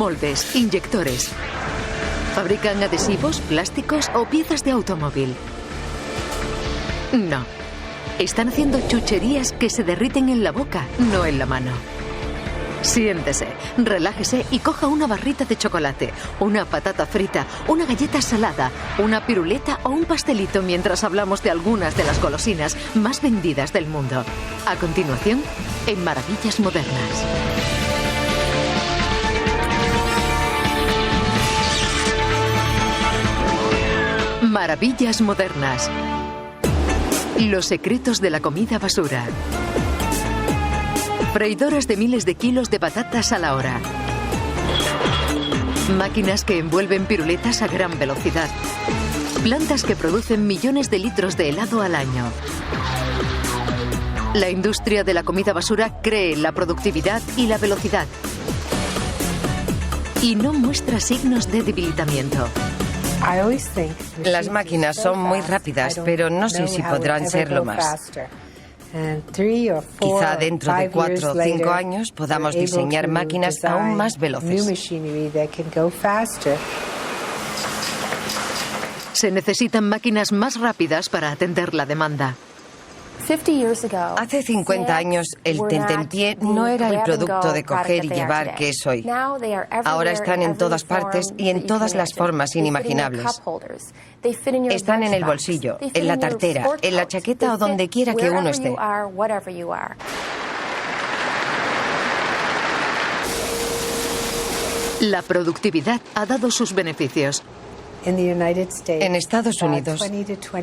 moldes, inyectores. ¿Fabrican adhesivos, plásticos o piezas de automóvil? No. Están haciendo chucherías que se derriten en la boca, no en la mano. Siéntese, relájese y coja una barrita de chocolate, una patata frita, una galleta salada, una piruleta o un pastelito mientras hablamos de algunas de las golosinas más vendidas del mundo. A continuación, en Maravillas Modernas. Maravillas Modernas. Los secretos de la comida basura. Freidoras de miles de kilos de patatas a la hora. Máquinas que envuelven piruletas a gran velocidad. Plantas que producen millones de litros de helado al año. La industria de la comida basura cree en la productividad y la velocidad. Y no muestra signos de debilitamiento. Las máquinas son muy rápidas, pero no sé si podrán serlo más. Quizá dentro de 4 o 5 años podamos diseñar máquinas aún más veloces. Se necesitan máquinas más rápidas para atender la demanda. Hace 50 años el tentempié no era el producto de coger y llevar que es hoy. Ahora están en todas partes y en todas las formas inimaginables. Están en el bolsillo, en la tartera, en la chaqueta o donde quiera que uno esté. La productividad ha dado sus beneficios. En Estados Unidos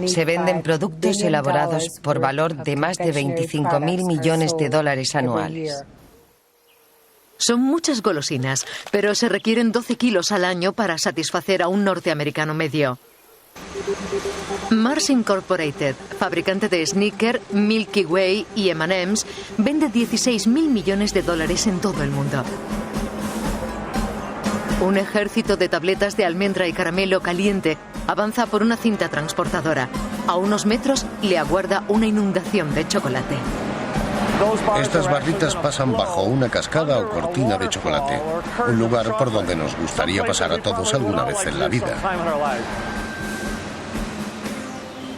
se venden productos elaborados por valor de más de 25.000 millones de dólares anuales. Son muchas golosinas, pero se requieren 12 kilos al año para satisfacer a un norteamericano medio. Mars Incorporated, fabricante de Snickers, Milky Way y M&M's, vende 16.000 millones de dólares en todo el mundo. Un ejército de tabletas de almendra y caramelo caliente avanza por una cinta transportadora. A unos metros le aguarda una inundación de chocolate. Estas barritas pasan bajo una cascada o cortina de chocolate, un lugar por donde nos gustaría pasar a todos alguna vez en la vida.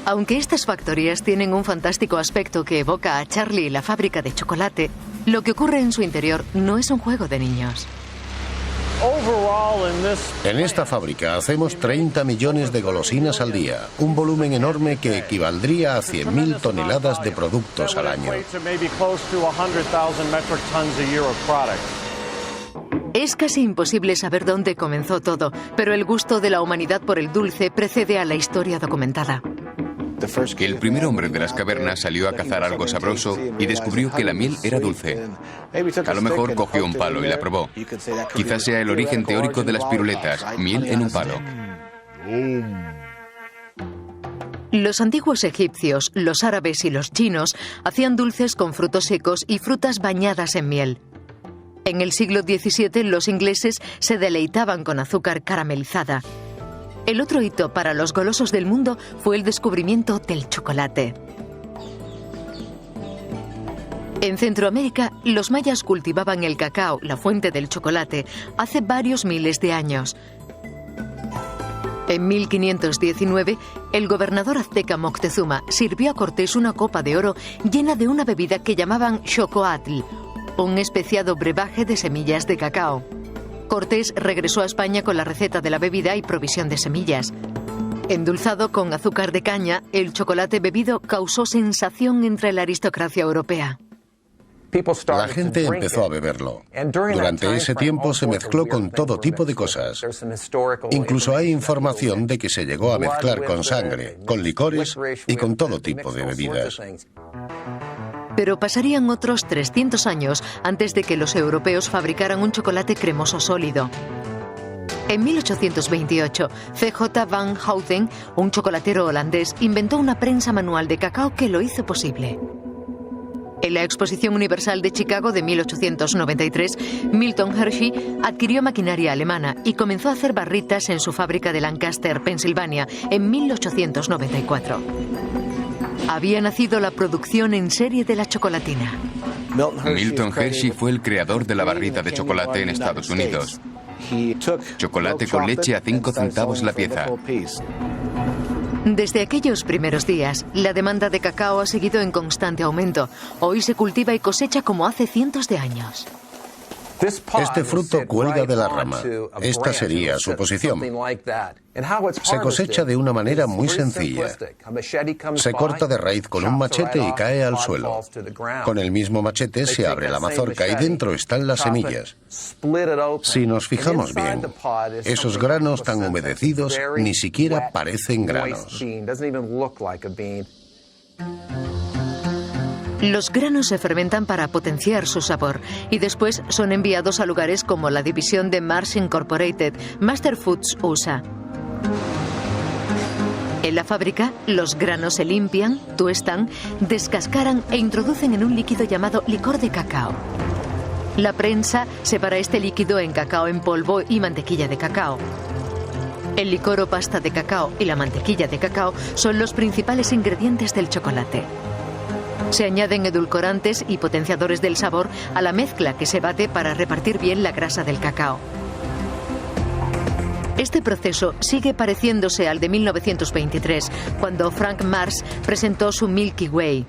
Aunque estas factorías tienen un fantástico aspecto que evoca a Charlie y la fábrica de chocolate, lo que ocurre en su interior no es un juego de niños. En esta fábrica hacemos 30 millones de golosinas al día, un volumen enorme que equivaldría a 100.000 toneladas de productos al año. Es casi imposible saber dónde comenzó todo, pero el gusto de la humanidad por el dulce precede a la historia documentada. El primer hombre de las cavernas salió a cazar algo sabroso y descubrió que la miel era dulce. A lo mejor cogió un palo y la probó. Quizás sea el origen teórico de las piruletas, miel en un palo. Los antiguos egipcios, los árabes y los chinos hacían dulces con frutos secos y frutas bañadas en miel. En el siglo XVII los ingleses se deleitaban con azúcar caramelizada. El otro hito para los golosos del mundo fue el descubrimiento del chocolate. En Centroamérica, los mayas cultivaban el cacao, la fuente del chocolate, hace varios miles de años. En 1519, el gobernador azteca Moctezuma sirvió a Cortés una copa de oro llena de una bebida que llamaban xocoatl, un especiado brebaje de semillas de cacao. Cortés regresó a España con la receta de la bebida y provisión de semillas. Endulzado con azúcar de caña, el chocolate bebido causó sensación entre la aristocracia europea. La gente empezó a beberlo. Durante ese tiempo se mezcló con todo tipo de cosas. Incluso hay información de que se llegó a mezclar con sangre, con licores y con todo tipo de bebidas. Pero pasarían otros 300 años antes de que los europeos fabricaran un chocolate cremoso sólido. En 1828, C.J. van Houten, un chocolatero holandés, inventó una prensa manual de cacao que lo hizo posible. En la Exposición Universal de Chicago de 1893, Milton Hershey adquirió maquinaria alemana y comenzó a hacer barritas en su fábrica de Lancaster, Pensilvania, en 1894. Había nacido la producción en serie de la chocolatina. Milton Hershey fue el creador de la barrita de chocolate en Estados Unidos. Chocolate con leche a 5 centavos la pieza. Desde aquellos primeros días, la demanda de cacao ha seguido en constante aumento. Hoy se cultiva y cosecha como hace cientos de años. Este fruto cuelga de la rama. Esta sería su posición. Se cosecha de una manera muy sencilla. Se corta de raíz con un machete y cae al suelo. Con el mismo machete se abre la mazorca y dentro están las semillas. Si nos fijamos bien, esos granos tan humedecidos ni siquiera parecen granos. Los granos se fermentan para potenciar su sabor y después son enviados a lugares como la división de Mars Incorporated, Master Foods USA. En la fábrica, los granos se limpian, tuestan, descascaran e introducen en un líquido llamado licor de cacao. La prensa separa este líquido en cacao en polvo y mantequilla de cacao. El licor o pasta de cacao y la mantequilla de cacao son los principales ingredientes del chocolate. Se añaden edulcorantes y potenciadores del sabor a la mezcla que se bate para repartir bien la grasa del cacao. Este proceso sigue pareciéndose al de 1923, cuando Frank Mars presentó su Milky Way,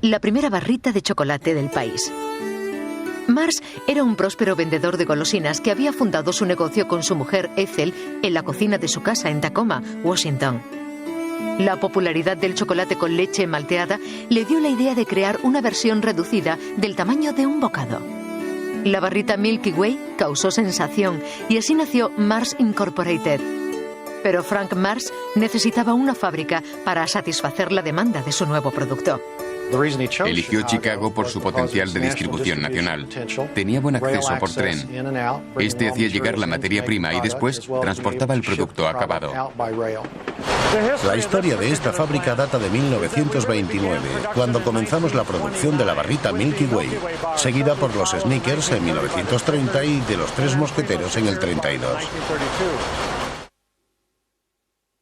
la primera barrita de chocolate del país. Mars era un próspero vendedor de golosinas que había fundado su negocio con su mujer Ethel en la cocina de su casa en Tacoma, Washington. La popularidad del chocolate con leche malteada le dio la idea de crear una versión reducida del tamaño de un bocado. La barrita Milky Way causó sensación y así nació Mars Incorporated. Pero Frank Mars necesitaba una fábrica para satisfacer la demanda de su nuevo producto. Eligió Chicago por su potencial de distribución nacional. Tenía buen acceso por tren. Este hacía llegar la materia prima y después transportaba el producto acabado. La historia de esta fábrica data de 1929, cuando comenzamos la producción de la barrita Milky Way, seguida por los Snickers en 1930 y de los Tres Mosqueteros en el 32.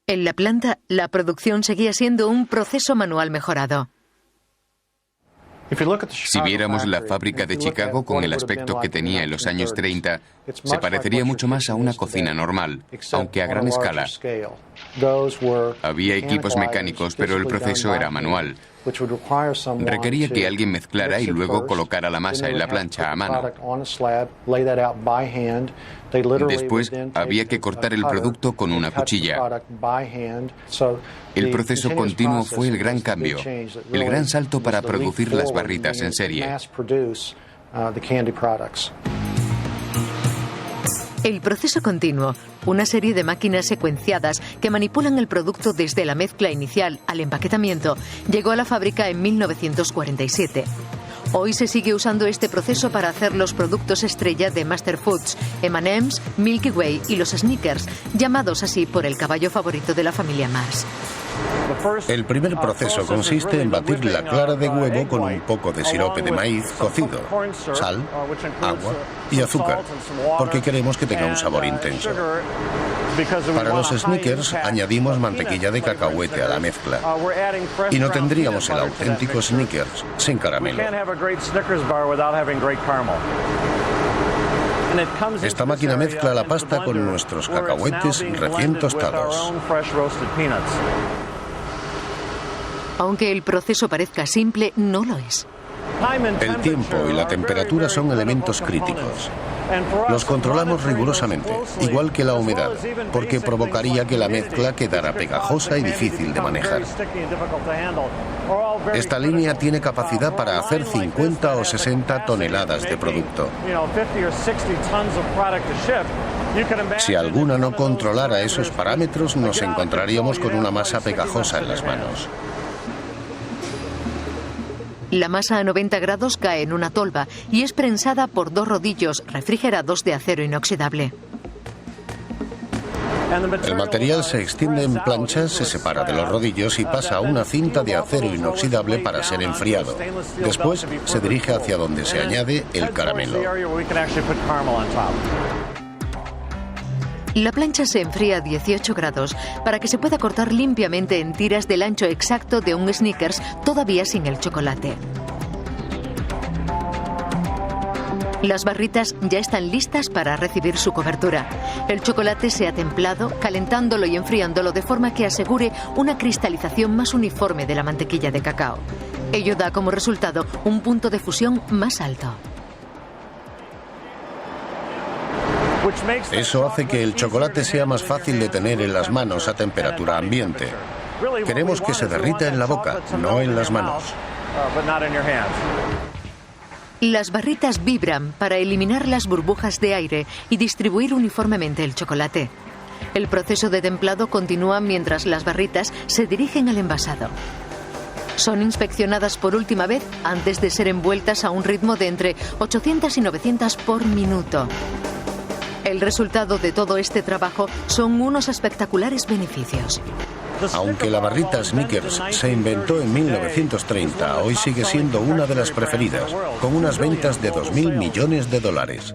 En la planta, la producción seguía siendo un proceso manual mejorado. Si viéramos la fábrica de Chicago con el aspecto que tenía en los años 30, se parecería mucho más a una cocina normal, aunque a gran escala. Había equipos mecánicos, pero el proceso era manual. Requería que alguien mezclara y luego colocara la masa en la plancha a mano. Después había que cortar el producto con una cuchilla. El proceso continuo fue el gran cambio, el gran salto para producir las barritas en serie. El proceso continuo, una serie de máquinas secuenciadas que manipulan el producto desde la mezcla inicial al empaquetamiento, llegó a la fábrica en 1947. Hoy se sigue usando este proceso para hacer los productos estrella de Master Foods, M&M's, Milky Way y los Snickers, llamados así por el caballo favorito de la familia Mars. El primer proceso consiste en batir la clara de huevo con un poco de sirope de maíz cocido, sal, agua y azúcar, porque queremos que tenga un sabor intenso. Para los Snickers añadimos mantequilla de cacahuete a la mezcla y no tendríamos el auténtico Snickers sin caramelo. Esta máquina mezcla la pasta con nuestros cacahuetes recién tostados. Aunque el proceso parezca simple, no lo es. El tiempo y la temperatura son elementos críticos. Los controlamos rigurosamente, igual que la humedad, porque provocaría que la mezcla quedara pegajosa y difícil de manejar. Esta línea tiene capacidad para hacer 50 o 60 toneladas de producto. Si alguna no controlara esos parámetros, nos encontraríamos con una masa pegajosa en las manos. La masa a 90 grados cae en una tolva y es prensada por 2 rodillos refrigerados de acero inoxidable. El material se extiende en planchas, se separa de los rodillos y pasa a una cinta de acero inoxidable para ser enfriado. Después se dirige hacia donde se añade el caramelo. La plancha se enfría a 18 grados para que se pueda cortar limpiamente en tiras del ancho exacto de un Snickers todavía sin el chocolate. Las barritas ya están listas para recibir su cobertura. El chocolate se ha templado, calentándolo y enfriándolo de forma que asegure una cristalización más uniforme de la mantequilla de cacao. Ello da como resultado un punto de fusión más alto. Eso hace que el chocolate sea más fácil de tener en las manos a temperatura ambiente. Queremos que se derrita en la boca, no en las manos. Las barritas vibran para eliminar las burbujas de aire y distribuir uniformemente el chocolate. El proceso de templado continúa mientras las barritas se dirigen al envasado. Son inspeccionadas por última vez antes de ser envueltas a un ritmo de entre 800 y 900 por minuto. El resultado de todo este trabajo son unos espectaculares beneficios. Aunque la barrita Snickers se inventó en 1930, hoy sigue siendo una de las preferidas, con unas ventas de 2.000 millones de dólares.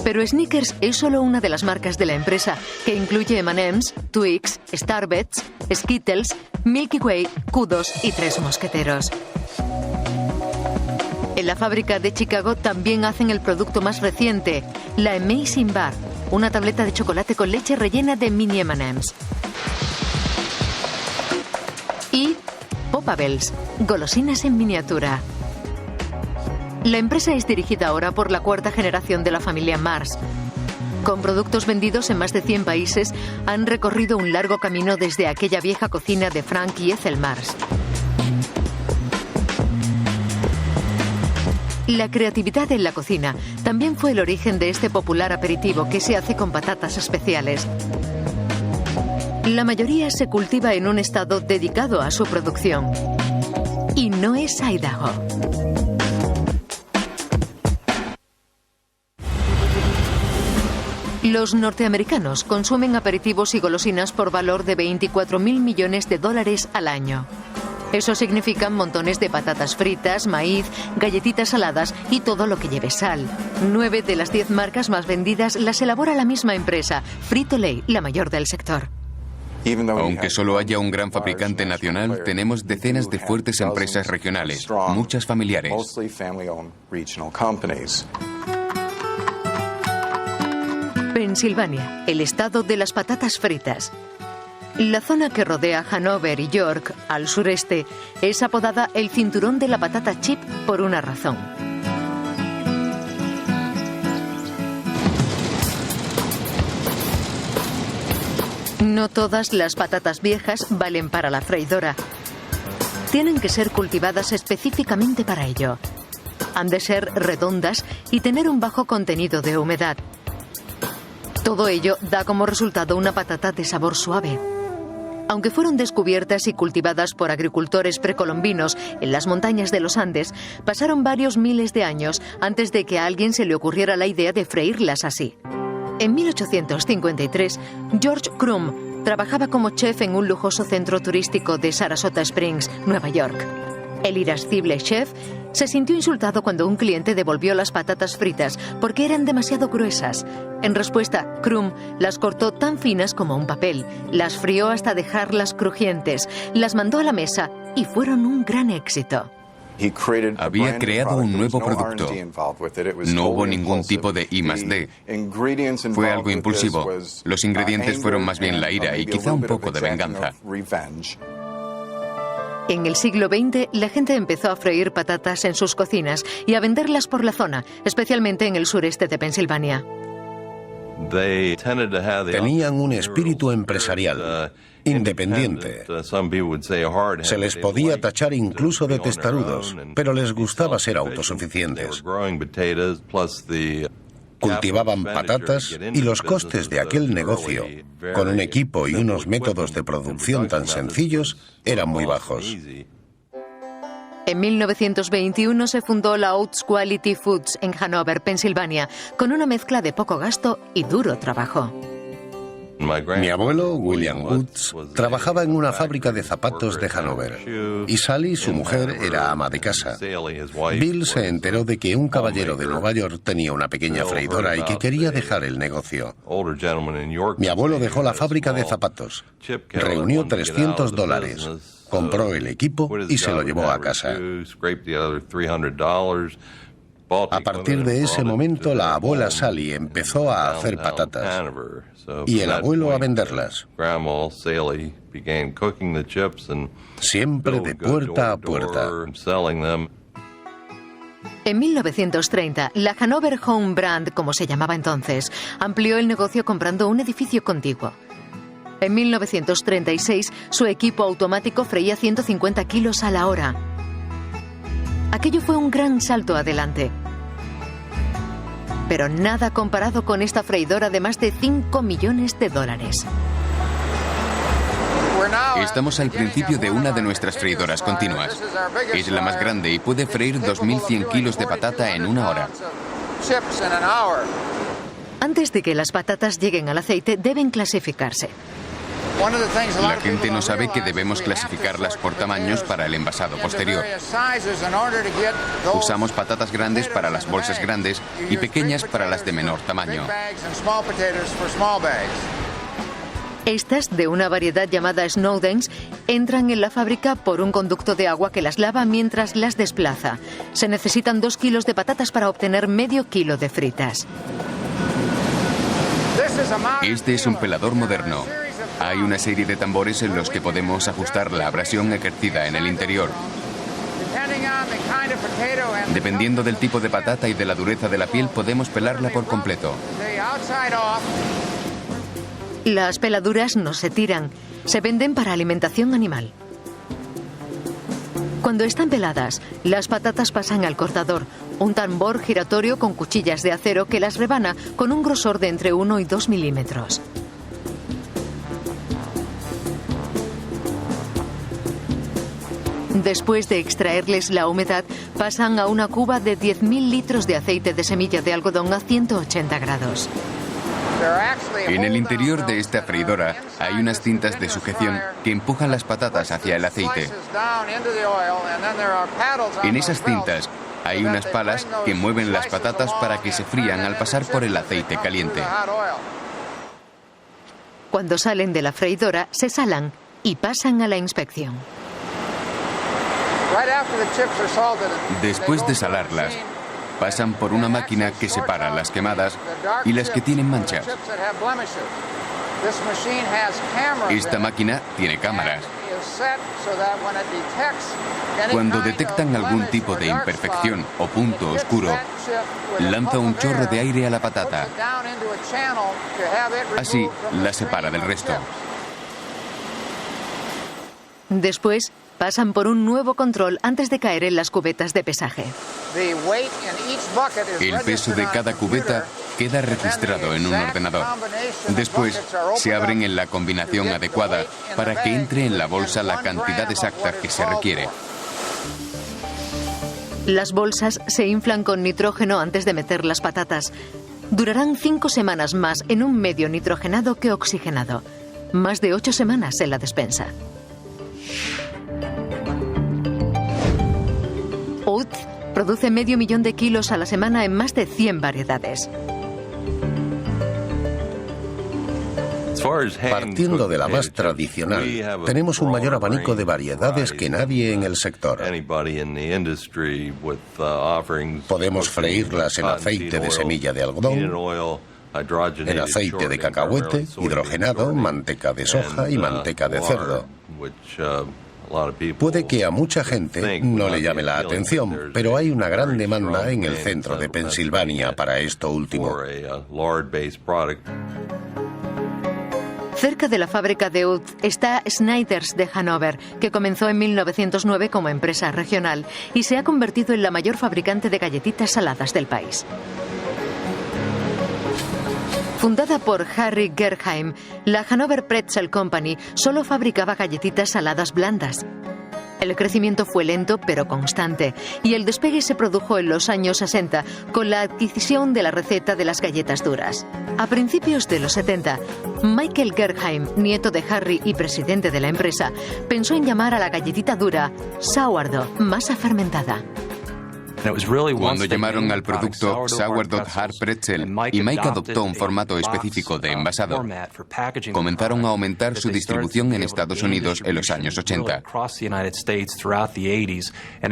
Pero Snickers es solo una de las marcas de la empresa, que incluye M&M's, Twix, Starbets, Skittles, Milky Way, Kudos y Tres Mosqueteros. En la fábrica de Chicago también hacen el producto más reciente, la Amazing Bar, una tableta de chocolate con leche rellena de mini M&M's. Y Pop-A-Bells, golosinas en miniatura. La empresa es dirigida ahora por la cuarta generación de la familia Mars. Con productos vendidos en más de 100 países, han recorrido un largo camino desde aquella vieja cocina de Frank y Ethel Mars. La creatividad en la cocina también fue el origen de este popular aperitivo que se hace con patatas especiales. La mayoría se cultiva en un estado dedicado a su producción. Y no es Idaho. Los norteamericanos consumen aperitivos y golosinas por valor de 24.000 millones de dólares al año. Eso significa montones de patatas fritas, maíz, galletitas saladas y todo lo que lleve sal. 9 de las 10 marcas más vendidas las elabora la misma empresa, Frito-Lay, la mayor del sector. Aunque solo haya un gran fabricante nacional, tenemos decenas de fuertes empresas regionales, muchas familiares. Pensilvania, el estado de las patatas fritas. La zona que rodea Hanover y York, al sureste, es apodada el cinturón de la patata chip por una razón. No todas las patatas viejas valen para la freidora. Tienen que ser cultivadas específicamente para ello. Han de ser redondas y tener un bajo contenido de humedad. Todo ello da como resultado una patata de sabor suave. Aunque fueron descubiertas y cultivadas por agricultores precolombinos en las montañas de los Andes, pasaron varios miles de años antes de que a alguien se le ocurriera la idea de freírlas así. En 1853, George Crumb trabajaba como chef en un lujoso centro turístico de Sarasota Springs, Nueva York. El irascible chef se sintió insultado cuando un cliente devolvió las patatas fritas porque eran demasiado gruesas. En respuesta, Crumb las cortó tan finas como un papel, las frió hasta dejarlas crujientes, las mandó a la mesa y fueron un gran éxito. Había creado un nuevo producto. No hubo ningún tipo de I+D. Fue algo impulsivo. Los ingredientes fueron más bien la ira y quizá un poco de venganza. En el siglo XX, la gente empezó a freír patatas en sus cocinas y a venderlas por la zona, especialmente en el sureste de Pensilvania. Tenían un espíritu empresarial, independiente. Se les podía tachar incluso de testarudos, pero les gustaba ser autosuficientes. Cultivaban patatas y los costes de aquel negocio, con un equipo y unos métodos de producción tan sencillos, eran muy bajos. En 1921 se fundó la Oates Quality Foods en Hanover, Pensilvania, con una mezcla de poco gasto y duro trabajo. Mi abuelo, William Oates, trabajaba en una fábrica de zapatos de Hanover y Sally, su mujer, era ama de casa. Bill se enteró de que un caballero de Nueva York tenía una pequeña freidora y que quería dejar el negocio. Mi abuelo dejó la fábrica de zapatos, reunió $300 Compró el equipo y se lo llevó a casa. A partir de ese momento, la abuela Sally empezó a hacer patatas y el abuelo a venderlas. Siempre de puerta a puerta. En 1930, la Hanover Home Brand, como se llamaba entonces, amplió el negocio comprando un edificio contiguo. En 1936, su equipo automático freía 150 kilos a la hora. Aquello fue un gran salto adelante. Pero nada comparado con esta freidora de más de $5 millones. Estamos al principio de una de nuestras freidoras continuas. Es la más grande y puede freír 2.100 kilos de patata en una hora. Antes de que las patatas lleguen al aceite, deben clasificarse. La gente no sabe que debemos clasificarlas por tamaños para el envasado posterior. Usamos patatas grandes para las bolsas grandes y pequeñas para las de menor tamaño. Estas, de una variedad llamada Snowdens, entran en la fábrica por un conducto de agua que las lava mientras las desplaza. Se necesitan 2 kilos de patatas para obtener medio kilo de fritas. Este es un pelador moderno. Hay una serie de tambores en los que podemos ajustar la abrasión ejercida en el interior. Dependiendo del tipo de patata y de la dureza de la piel, podemos pelarla por completo. Las peladuras no se tiran, se venden para alimentación animal. Cuando están peladas, las patatas pasan al cortador, un tambor giratorio con cuchillas de acero que las rebana con un grosor de entre 1 y 2 milímetros. Después de extraerles la humedad, pasan a una cuba de 10.000 litros de aceite de semilla de algodón a 180 grados. En el interior de esta freidora hay unas cintas de sujeción que empujan las patatas hacia el aceite. En esas cintas hay unas palas que mueven las patatas para que se frían al pasar por el aceite caliente. Cuando salen de la freidora, se salan y pasan a la inspección. Después de salarlas, pasan por una máquina que separa las quemadas y las que tienen manchas. Esta máquina tiene cámaras. Cuando detectan algún tipo de imperfección o punto oscuro, lanza un chorro de aire a la patata. Así la separa del resto. Después, pasan por un nuevo control antes de caer en las cubetas de pesaje. El peso de cada cubeta queda registrado en un ordenador. Después, se abren en la combinación adecuada para que entre en la bolsa la cantidad exacta que se requiere. Las bolsas se inflan con nitrógeno antes de meter las patatas. Durarán 5 semanas más en un medio nitrogenado que oxigenado. Más de 8 semanas en la despensa. Oath produce 500.000 de kilos a la semana en más de 100 variedades. Partiendo de la más tradicional, tenemos un mayor abanico de variedades que nadie en el sector. Podemos freírlas en aceite de semilla de algodón, en aceite de cacahuete, hidrogenado, manteca de soja y manteca de cerdo. Puede que a mucha gente no le llame la atención, pero hay una gran demanda en el centro de Pensilvania para esto último. Cerca de la fábrica de Oath está Snyder's de Hanover, que comenzó en 1909 como empresa regional y se ha convertido en la mayor fabricante de galletitas saladas del país. Fundada por Harry Gerheim, la Hanover Pretzel Company solo fabricaba galletitas saladas blandas. El crecimiento fue lento pero constante y el despegue se produjo en los años 60 con la adquisición de la receta de las galletas duras. A principios de los 70, Michael Gerheim, nieto de Harry y presidente de la empresa, pensó en llamar a la galletita dura sourdough, masa fermentada. Cuando llamaron al producto Sourdough Hard Pretzel y Mike adoptó un formato específico de envasado, comenzaron a aumentar su distribución en Estados Unidos en los años 80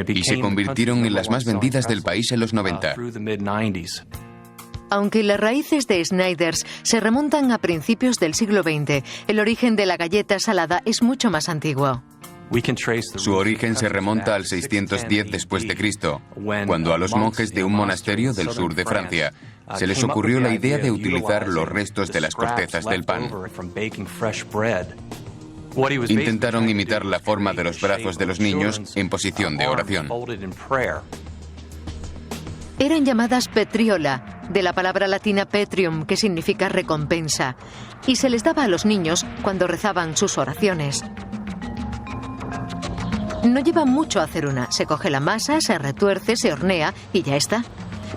y se convirtieron en las más vendidas del país en los 90. Aunque las raíces de Snyder's se remontan a principios del siglo XX, el origen de la galleta salada es mucho más antiguo. Su origen se remonta al 610 después de Cristo, cuando a los monjes de un monasterio del sur de Francia se les ocurrió la idea de utilizar los restos de las cortezas del pan. Intentaron imitar la forma de los brazos de los niños en posición de oración. Eran llamadas petriola, de la palabra latina petrium, que significa recompensa, y se les daba a los niños cuando rezaban sus oraciones. No lleva mucho hacer una. Se coge la masa, se retuerce, se hornea y ya está.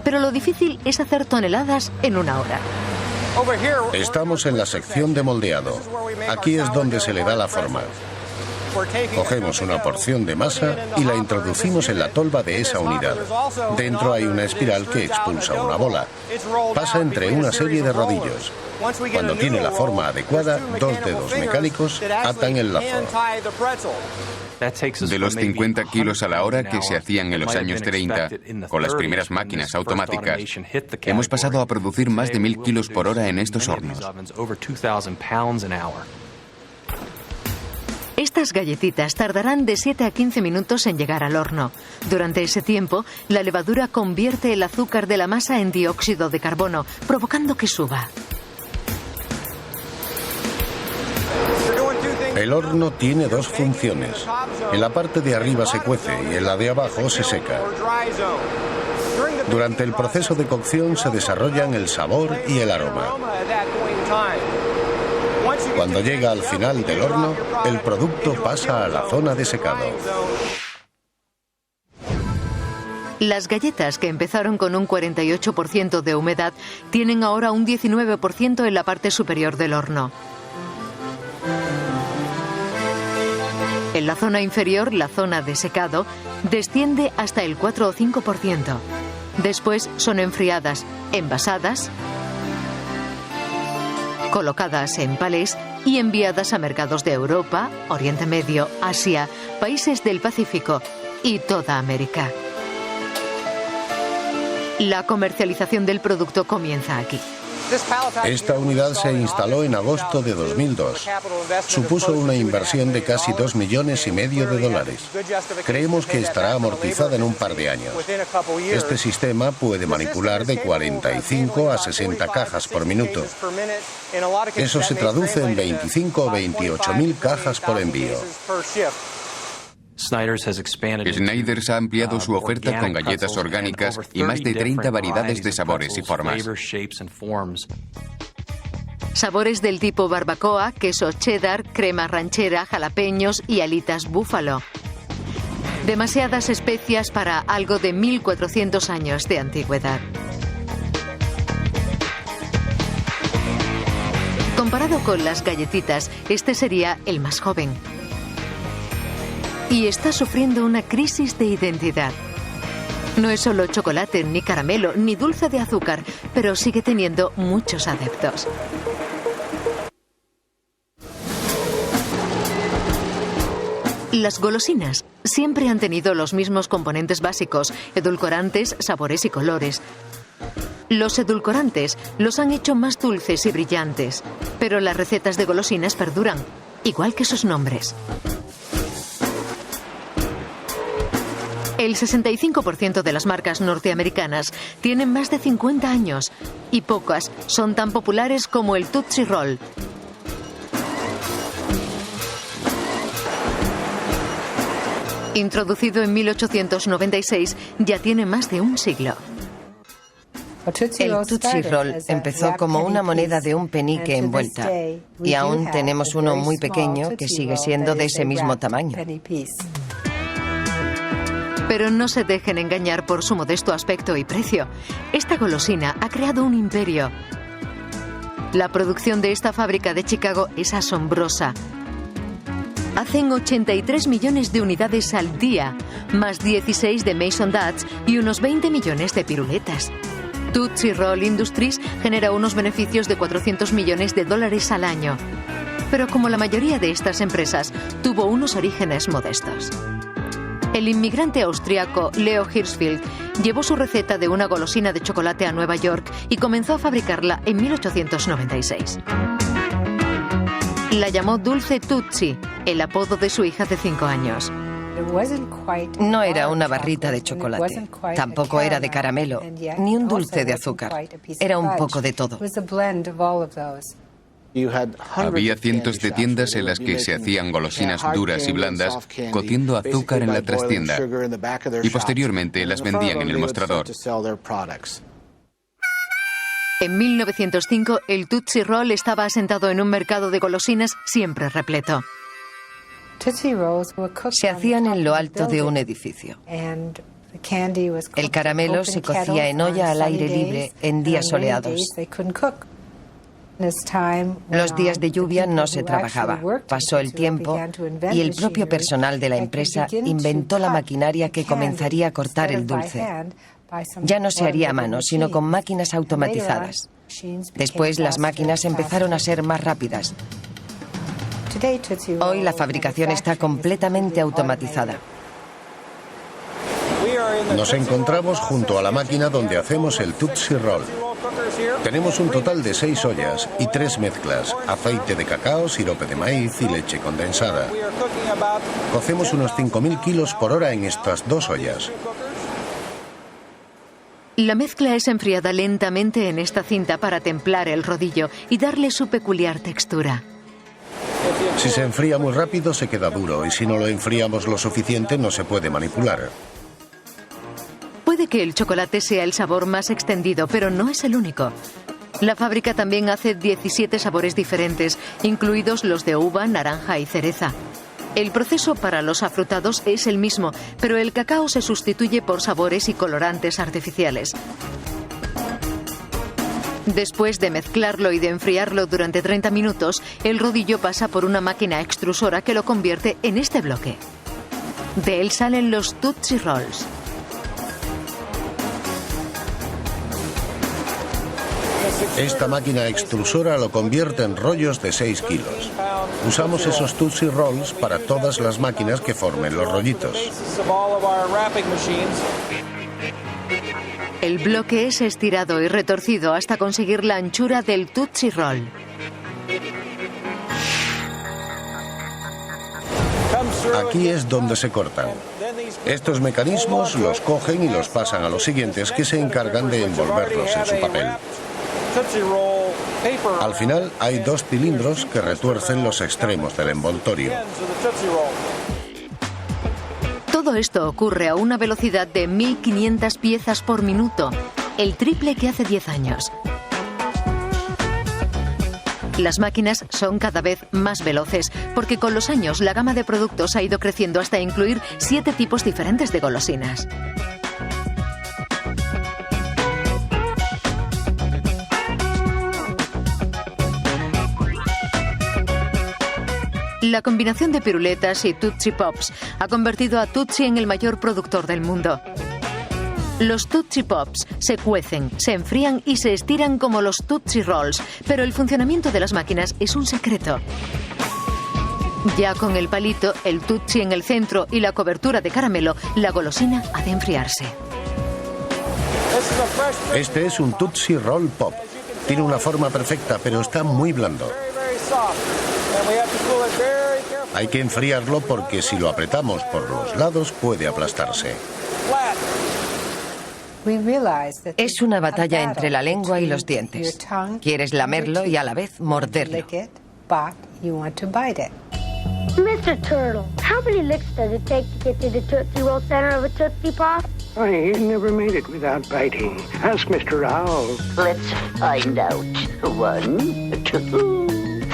Pero lo difícil es hacer toneladas en una hora. Estamos en la sección de moldeado. Aquí es donde se le da la forma. Cogemos una porción de masa y la introducimos en la tolva de esa unidad. Dentro hay una espiral que expulsa una bola. Pasa entre una serie de rodillos. Cuando tiene la forma adecuada, dos dedos mecánicos atan el lazo. De los 50 kilos a la hora que se hacían en los años 30, con las primeras máquinas automáticas, hemos pasado a producir más de 1000 kilos por hora en estos hornos. Estas galletitas tardarán de 7 a 15 minutos en llegar al horno. Durante ese tiempo, la levadura convierte el azúcar de la masa en dióxido de carbono, provocando que suba. El horno tiene dos funciones. En la parte de arriba se cuece y en la de abajo se seca. Durante el proceso de cocción se desarrollan el sabor y el aroma. Cuando llega al final del horno, el producto pasa a la zona de secado. Las galletas, que empezaron con un 48% de humedad, tienen ahora un 19% en la parte superior del horno. En la zona inferior, la zona de secado, desciende hasta el 4 o 5%. Después son enfriadas, envasadas, colocadas en palés y enviadas a mercados de Europa, Oriente Medio, Asia, países del Pacífico y toda América. La comercialización del producto comienza aquí. Esta unidad se instaló en agosto de 2002. Supuso una inversión de casi $2,5 millones. Creemos que estará amortizada en un par de años. Este sistema puede manipular de 45 a 60 cajas por minuto. Eso se traduce en 25 o 28.000 cajas por envío. Snyder's ha ampliado su oferta con galletas orgánicas y más de 30 variedades de sabores y formas. Sabores del tipo barbacoa, queso cheddar, crema ranchera, jalapeños y alitas búfalo. Demasiadas especias para algo de 1400 años de antigüedad. Comparado con las galletitas, este sería el más joven. Y está sufriendo una crisis de identidad. No es solo chocolate, ni caramelo, ni dulce de azúcar, pero sigue teniendo muchos adeptos. Las golosinas siempre han tenido los mismos componentes básicos: edulcorantes, sabores y colores. Los edulcorantes los han hecho más dulces y brillantes, pero las recetas de golosinas perduran, igual que sus nombres. El 65% de las marcas norteamericanas tienen más de 50 años y pocas son tan populares como el Tootsie Roll. Introducido en 1896, ya tiene más de un siglo. El Tootsie Roll empezó como una moneda de un penique envuelta y aún tenemos uno muy pequeño que sigue siendo de ese mismo tamaño. Pero no se dejen engañar por su modesto aspecto y precio. Esta golosina ha creado un imperio. La producción de esta fábrica de Chicago es asombrosa. Hacen 83 millones de unidades al día, más 16 de Maison-Dats y unos 20 millones de piruletas. Tootsie Roll Industries genera unos beneficios de 400 millones de dólares al año. Pero como la mayoría de estas empresas, tuvo unos orígenes modestos. El inmigrante austriaco Leo Hirschfeld llevó su receta de una golosina de chocolate a Nueva York y comenzó a fabricarla en 1896. La llamó Dulce Tootsie, el apodo de su hija de 5 años. No era una barrita de chocolate, tampoco era de caramelo, ni un dulce de azúcar. Era un poco de todo. Había cientos de tiendas en las que se hacían golosinas duras y blandas, cociendo azúcar en la trastienda, y posteriormente las vendían en el mostrador. En 1905, el Tootsie Roll estaba asentado en un mercado de golosinas siempre repleto. Se hacían en lo alto de un edificio. El caramelo se cocía en olla al aire libre en días soleados. Los días de lluvia no se trabajaba. Pasó el tiempo y el propio personal de la empresa inventó la maquinaria que comenzaría a cortar el dulce. Ya no se haría a mano, sino con máquinas automatizadas. Después las máquinas empezaron a ser más rápidas. Hoy la fabricación está completamente automatizada. Nos encontramos junto a la máquina donde hacemos el Tootsie Roll. Tenemos un total de 6 ollas y 3 mezclas: aceite de cacao, sirope de maíz y leche condensada. Cocemos unos 5.000 kilos por hora en estas 2 ollas. La mezcla es enfriada lentamente en esta cinta para templar el rodillo y darle su peculiar textura. Si se enfría muy rápido se queda duro y si no lo enfriamos lo suficiente no se puede manipular. Puede que el chocolate sea el sabor más extendido, pero no es el único. La fábrica también hace 17 sabores diferentes, incluidos los de uva, naranja y cereza. El proceso para los afrutados es el mismo, pero el cacao se sustituye por sabores y colorantes artificiales. Después de mezclarlo y de enfriarlo durante 30 minutos, el rodillo pasa por una máquina extrusora que lo convierte en este bloque. De él salen los Tootsie Rolls. Esta máquina extrusora lo convierte en rollos de 6 kilos. Usamos esos Tootsie Rolls para todas las máquinas que formen los rollitos. El bloque es estirado y retorcido hasta conseguir la anchura del Tootsie Roll. Aquí es donde se cortan. Estos mecanismos los cogen y los pasan a los siguientes que se encargan de envolverlos en su papel. Al final hay 2 cilindros que retuercen los extremos del envoltorio. Todo esto ocurre a una velocidad de 1.500 piezas por minuto, el triple que hace 10 años. Las máquinas son cada vez más veloces, porque con los años la gama de productos ha ido creciendo hasta incluir 7 tipos diferentes de golosinas. La combinación de piruletas y Tootsie Pops ha convertido a Tootsie en el mayor productor del mundo. Los Tootsie Pops se cuecen, se enfrían y se estiran como los Tootsie Rolls, pero el funcionamiento de las máquinas es un secreto. Ya con el palito, el Tootsie en el centro y la cobertura de caramelo, la golosina ha de enfriarse. Este es un Tootsie Roll Pop. Tiene una forma perfecta, pero está muy blando. Hay que enfriarlo porque si lo apretamos por los lados puede aplastarse. Es una batalla entre la lengua y los dientes. Quieres lamerlo y a la vez morderlo. Mr. Turtle, how many licks does it take to get to the Tootsie Roll center of a Tootsie Pop? I never made it without biting. Ask Mr. Owl. Let's find out. 1, 2,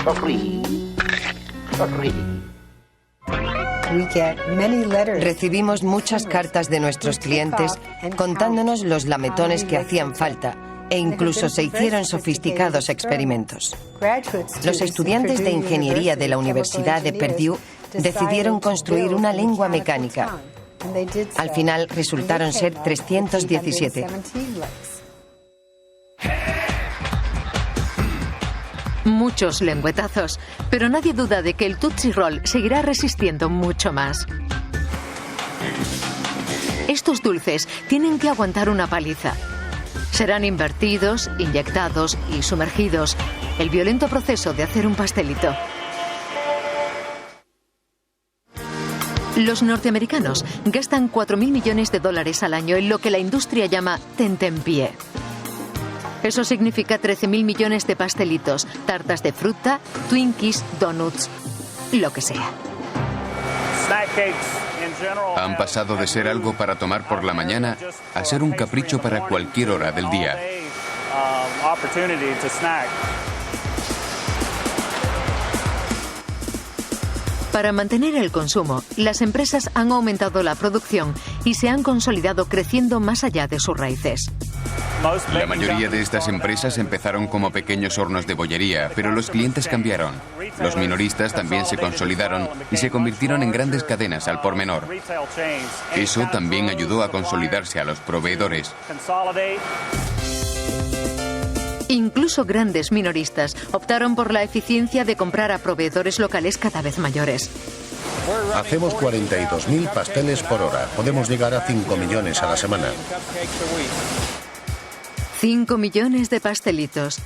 3. Recibimos muchas cartas de nuestros clientes contándonos los lametones que hacían falta e incluso se hicieron sofisticados experimentos. Los estudiantes de ingeniería de la Universidad de Purdue decidieron construir una lengua mecánica. Al final resultaron ser 317. Muchos lengüetazos, pero nadie duda de que el Tootsie Roll seguirá resistiendo mucho más. Estos dulces tienen que aguantar una paliza. Serán invertidos, inyectados y sumergidos. El violento proceso de hacer un pastelito. Los norteamericanos gastan 4.000 millones de dólares al año en lo que la industria llama tentempié. Eso significa 13.000 millones de pastelitos, tartas de fruta, Twinkies, donuts, lo que sea. Han pasado de ser algo para tomar por la mañana a ser un capricho para cualquier hora del día. Para mantener el consumo, las empresas han aumentado la producción y se han consolidado creciendo más allá de sus raíces. La mayoría de estas empresas empezaron como pequeños hornos de bollería, pero los clientes cambiaron. Los minoristas también se consolidaron y se convirtieron en grandes cadenas al por menor. Eso también ayudó a consolidarse a los proveedores. Incluso grandes minoristas optaron por la eficiencia de comprar a proveedores locales cada vez mayores. Hacemos 42.000 pasteles por hora. Podemos llegar a 5 millones a la semana. 5 millones de pastelitos.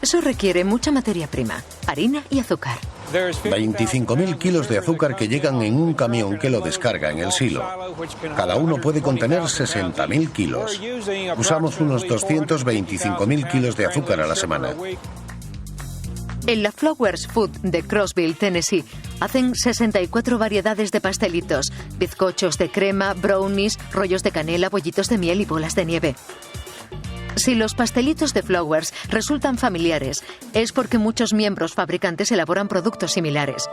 Eso requiere mucha materia prima, harina y azúcar. 25.000 kilos de azúcar que llegan en un camión que lo descarga en el silo. Cada uno puede contener 60.000 kilos. Usamos unos 225.000 kilos de azúcar a la semana. En la Flowers Food de Crossville, Tennessee, hacen 64 variedades de pastelitos, bizcochos de crema, brownies, rollos de canela, bollitos de miel y bolas de nieve. Si los pastelitos de Flowers resultan familiares, es porque muchos miembros fabricantes elaboran productos similares.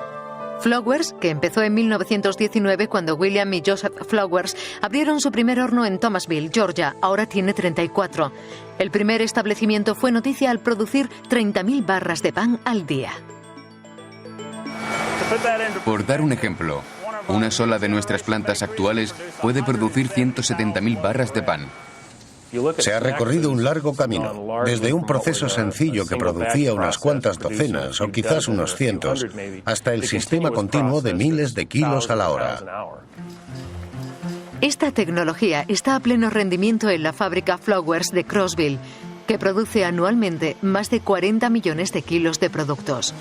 Flowers, que empezó en 1919 cuando William y Joseph Flowers abrieron su primer horno en Thomasville, Georgia, ahora tiene 34. El primer establecimiento fue noticia al producir 30.000 barras de pan al día. Por dar un ejemplo, una sola de nuestras plantas actuales puede producir 170.000 barras de pan. Se ha recorrido un largo camino, desde un proceso sencillo que producía unas cuantas docenas o quizás unos cientos, hasta el sistema continuo de miles de kilos a la hora. Esta tecnología está a pleno rendimiento en la fábrica Flowers de Crossville, que produce anualmente más de 40 millones de kilos de productos.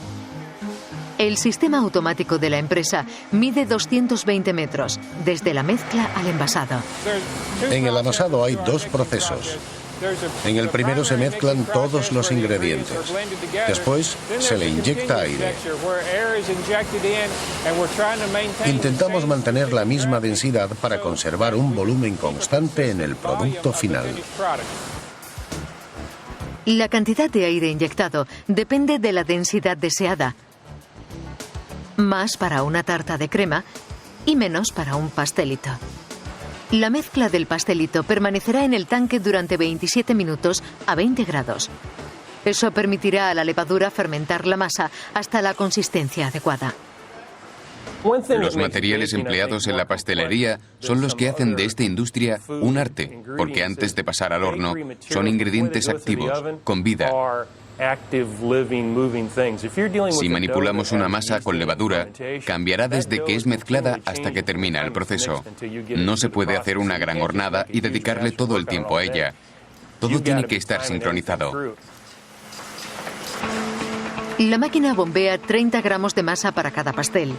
El sistema automático de la empresa mide 220 metros, desde la mezcla al envasado. En el amasado hay dos procesos. En el primero se mezclan todos los ingredientes. Después se le inyecta aire. Intentamos mantener la misma densidad para conservar un volumen constante en el producto final. La cantidad de aire inyectado depende de la densidad deseada. Más para una tarta de crema y menos para un pastelito. La mezcla del pastelito permanecerá en el tanque durante 27 minutos a 20 grados. Eso permitirá a la levadura fermentar la masa hasta la consistencia adecuada. Los materiales empleados en la pastelería son los que hacen de esta industria un arte, porque antes de pasar al horno son ingredientes activos, con vida. Si manipulamos una masa con levadura, cambiará desde que es mezclada hasta que termina el proceso. No se puede hacer una gran hornada y dedicarle todo el tiempo a ella. Todo tiene que estar sincronizado. La máquina bombea 30 gramos de masa para cada pastel.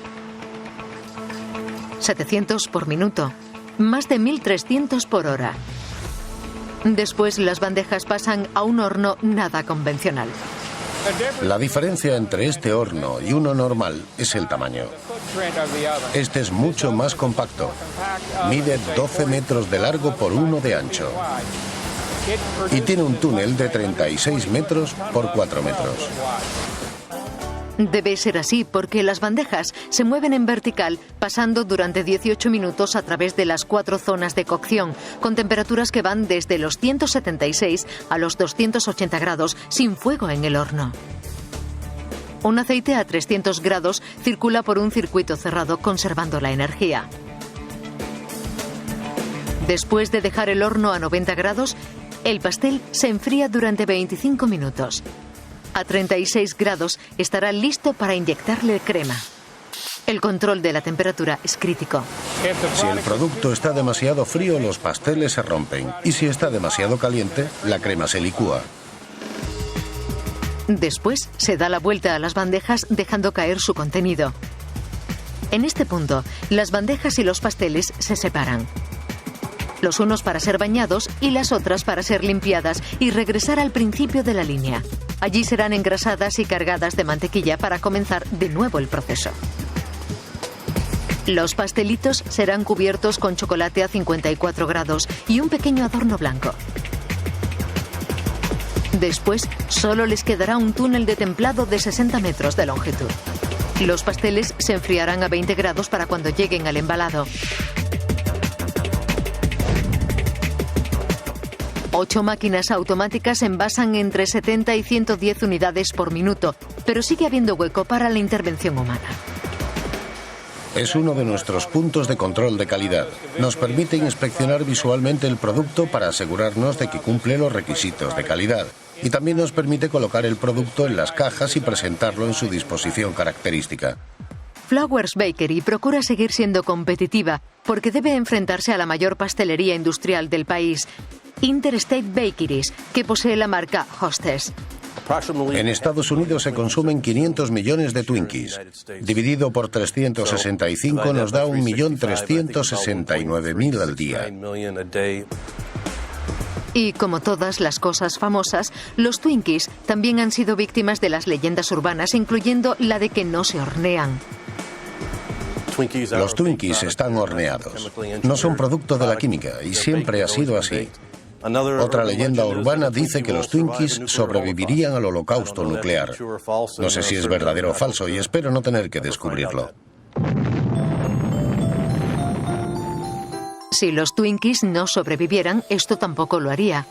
700 por minuto, más de 1.300 por hora. Después las bandejas pasan a un horno nada convencional. La diferencia entre este horno y uno normal es el tamaño. Este es mucho más compacto. Mide 12 metros de largo por 1 de ancho. Y tiene un túnel de 36 metros por 4 metros. Debe ser así porque las bandejas se mueven en vertical pasando durante 18 minutos a través de las 4 zonas de cocción, con temperaturas que van desde los 176 a los 280 grados sin fuego en el horno. Un aceite a 300 grados circula por un circuito cerrado conservando la energía. Después de dejar el horno a 90 grados, el pastel se enfría durante 25 minutos. A 36 grados estará listo para inyectarle crema. El control de la temperatura es crítico. Si el producto está demasiado frío, los pasteles se rompen. Y si está demasiado caliente, la crema se licúa. Después se da la vuelta a las bandejas dejando caer su contenido. En este punto, las bandejas y los pasteles se separan. Los unos para ser bañados y las otras para ser limpiadas y regresar al principio de la línea. Allí serán engrasadas y cargadas de mantequilla para comenzar de nuevo el proceso. Los pastelitos serán cubiertos con chocolate a 54 grados y un pequeño adorno blanco. Después, solo les quedará un túnel de templado de 60 metros de longitud. Los pasteles se enfriarán a 20 grados para cuando lleguen al embalado. 8 máquinas automáticas envasan entre 70 y 110 unidades por minuto, pero sigue habiendo hueco para la intervención humana. Es uno de nuestros puntos de control de calidad. Nos permite inspeccionar visualmente el producto para asegurarnos de que cumple los requisitos de calidad. Y también nos permite colocar el producto en las cajas y presentarlo en su disposición característica. Flowers Bakery procura seguir siendo competitiva porque debe enfrentarse a la mayor pastelería industrial del país, Interstate Bakeries, que posee la marca Hostess. En Estados Unidos se consumen 500 millones de Twinkies. Dividido por 365 nos da 1.369.000 al día. Y como todas las cosas famosas, los Twinkies también han sido víctimas de las leyendas urbanas, incluyendo la de que no se hornean. Los Twinkies están horneados. No son producto de la química y siempre ha sido así. Otra leyenda urbana dice que los Twinkies sobrevivirían al holocausto nuclear. No sé si es verdadero o falso y espero no tener que descubrirlo. Si los Twinkies no sobrevivieran, esto tampoco lo haría.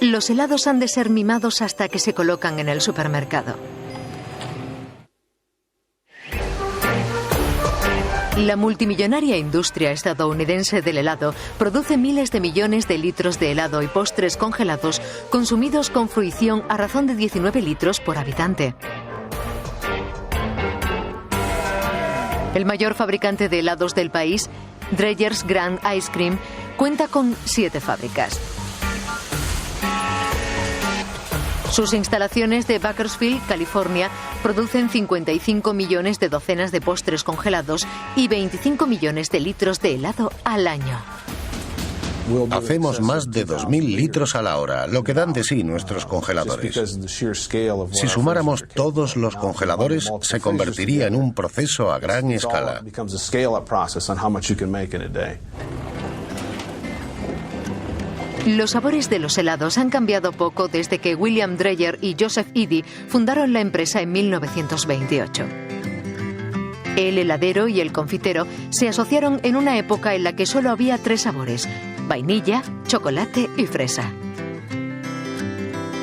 Los helados han de ser mimados hasta que se colocan en el supermercado. La multimillonaria industria estadounidense del helado produce miles de millones de litros de helado y postres congelados consumidos con fruición a razón de 19 litros por habitante. El mayor fabricante de helados del país, Dreyer's Grand Ice Cream, cuenta con 7 fábricas. Sus instalaciones de Bakersfield, California, producen 55 millones de docenas de postres congelados y 25 millones de litros de helado al año. Hacemos más de 2.000 litros a la hora, lo que dan de sí nuestros congeladores. Si sumáramos todos los congeladores, se convertiría en un proceso a gran escala. Los sabores de los helados han cambiado poco desde que William Dreyer y Joseph Eddy fundaron la empresa en 1928. El heladero y el confitero se asociaron en una época en la que solo había 3 sabores: vainilla, chocolate y fresa.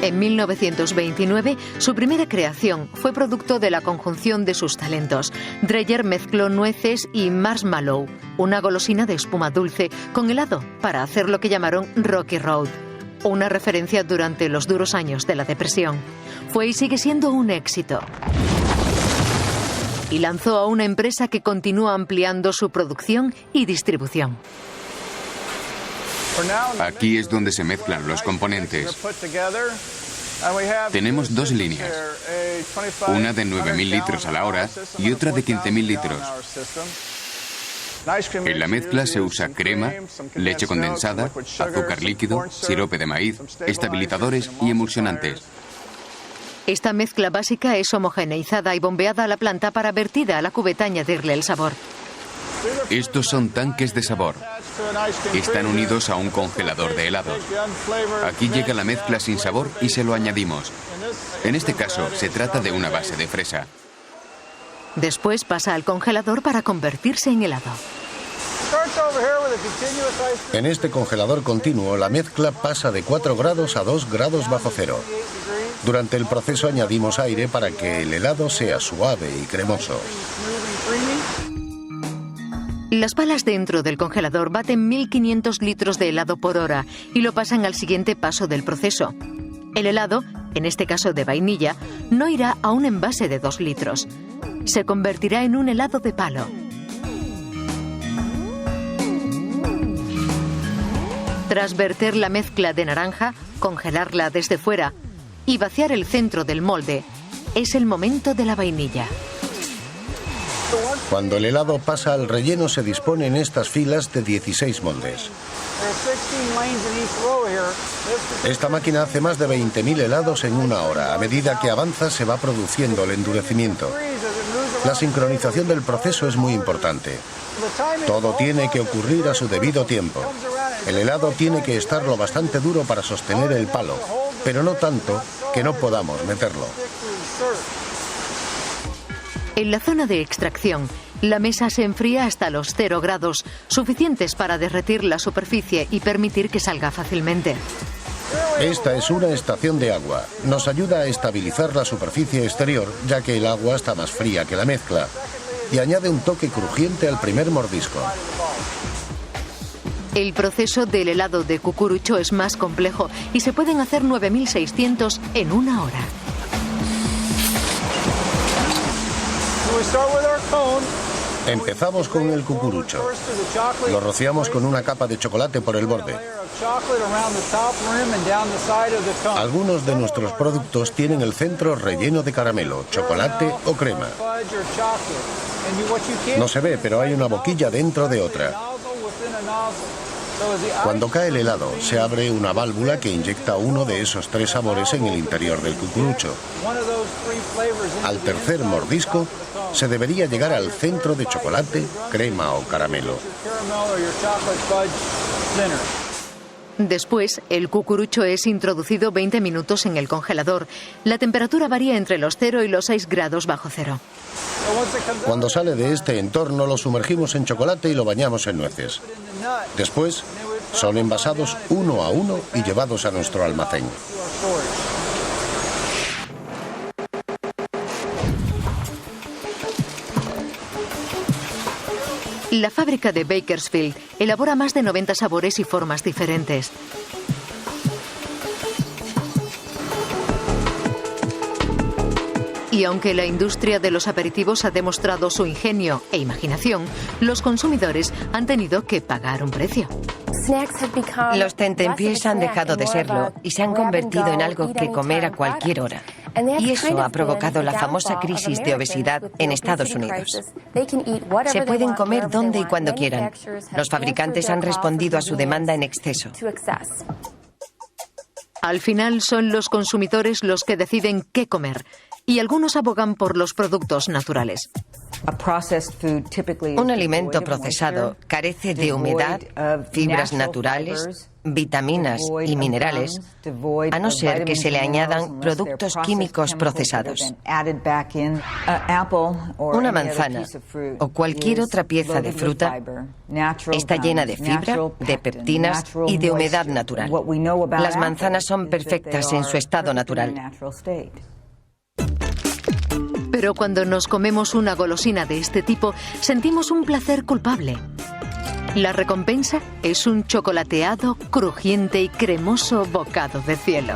En 1929, su primera creación fue producto de la conjunción de sus talentos. Dreyer mezcló nueces y marshmallow, una golosina de espuma dulce, con helado para hacer lo que llamaron Rocky Road, una referencia durante los duros años de la Depresión. Fue y sigue siendo un éxito. Y lanzó a una empresa que continúa ampliando su producción y distribución. Aquí es donde se mezclan los componentes. Tenemos 2 líneas, una de 9.000 litros a la hora y otra de 15.000 litros. En la mezcla se usa crema, leche condensada, azúcar líquido, sirope de maíz, estabilizadores y emulsionantes. Esta mezcla básica es homogeneizada y bombeada a la planta para vertida a la cubeta añadirle el sabor. Estos son tanques de sabor. Están unidos a un congelador de helados. Aquí llega la mezcla sin sabor y se lo añadimos. En este caso, se trata de una base de fresa. Después pasa al congelador para convertirse en helado. En este congelador continuo, la mezcla pasa de 4 grados a 2 grados bajo cero. Durante el proceso añadimos aire para que el helado sea suave y cremoso. Las palas dentro del congelador baten 1500 litros de helado por hora y lo pasan al siguiente paso del proceso. El helado, en este caso de vainilla, no irá a un envase de 2 litros. Se convertirá en un helado de palo. Tras verter la mezcla de naranja, congelarla desde fuera y vaciar el centro del molde, es el momento de la vainilla. Cuando el helado pasa al relleno se disponen estas filas de 16 moldes. Esta máquina hace más de 20.000 helados en una hora. A medida que avanza se va produciendo el endurecimiento. La sincronización del proceso es muy importante. Todo tiene que ocurrir a su debido tiempo. El helado tiene que estar lo bastante duro para sostener el palo, pero no tanto que no podamos meterlo. En la zona de extracción, la mesa se enfría hasta los 0 grados, suficientes para derretir la superficie y permitir que salga fácilmente. Esta es una estación de agua. Nos ayuda a estabilizar la superficie exterior, ya que el agua está más fría que la mezcla, y añade un toque crujiente al primer mordisco. El proceso del helado de cucurucho es más complejo y se pueden hacer 9600 en una hora. Empezamos con el cucurucho. Lo rociamos con una capa de chocolate por el borde. Algunos de nuestros productos tienen el centro relleno de caramelo, chocolate o crema. No se ve, pero hay una boquilla dentro de otra. Cuando cae el helado, se abre una válvula que inyecta uno de esos 3 sabores en el interior del cucurucho. Al tercer mordisco, se debería llegar al centro de chocolate, crema o caramelo. Después, el cucurucho es introducido 20 minutos en el congelador. La temperatura varía entre los 0 y los 6 grados bajo cero. Cuando sale de este entorno, lo sumergimos en chocolate y lo bañamos en nueces. Después, son envasados uno a uno y llevados a nuestro almacén. La fábrica de Bakersfield elabora más de 90 sabores y formas diferentes. Y aunque la industria de los aperitivos ha demostrado su ingenio e imaginación, los consumidores han tenido que pagar un precio. Los tentempiés han dejado de serlo y se han convertido en algo que comer a cualquier hora. Y eso ha provocado la famosa crisis de obesidad en Estados Unidos. Se pueden comer donde y cuando quieran. Los fabricantes han respondido a su demanda en exceso. Al final son los consumidores los que deciden qué comer, y algunos abogan por los productos naturales. Un alimento procesado carece de humedad, fibras naturales, vitaminas y minerales, a no ser que se le añadan productos químicos procesados. Una manzana o cualquier otra pieza de fruta está llena de fibra, de peptinas y de humedad natural. Las manzanas son perfectas en su estado natural. Pero cuando nos comemos una golosina de este tipo, sentimos un placer culpable. La recompensa es un chocolateado, crujiente y cremoso bocado de cielo.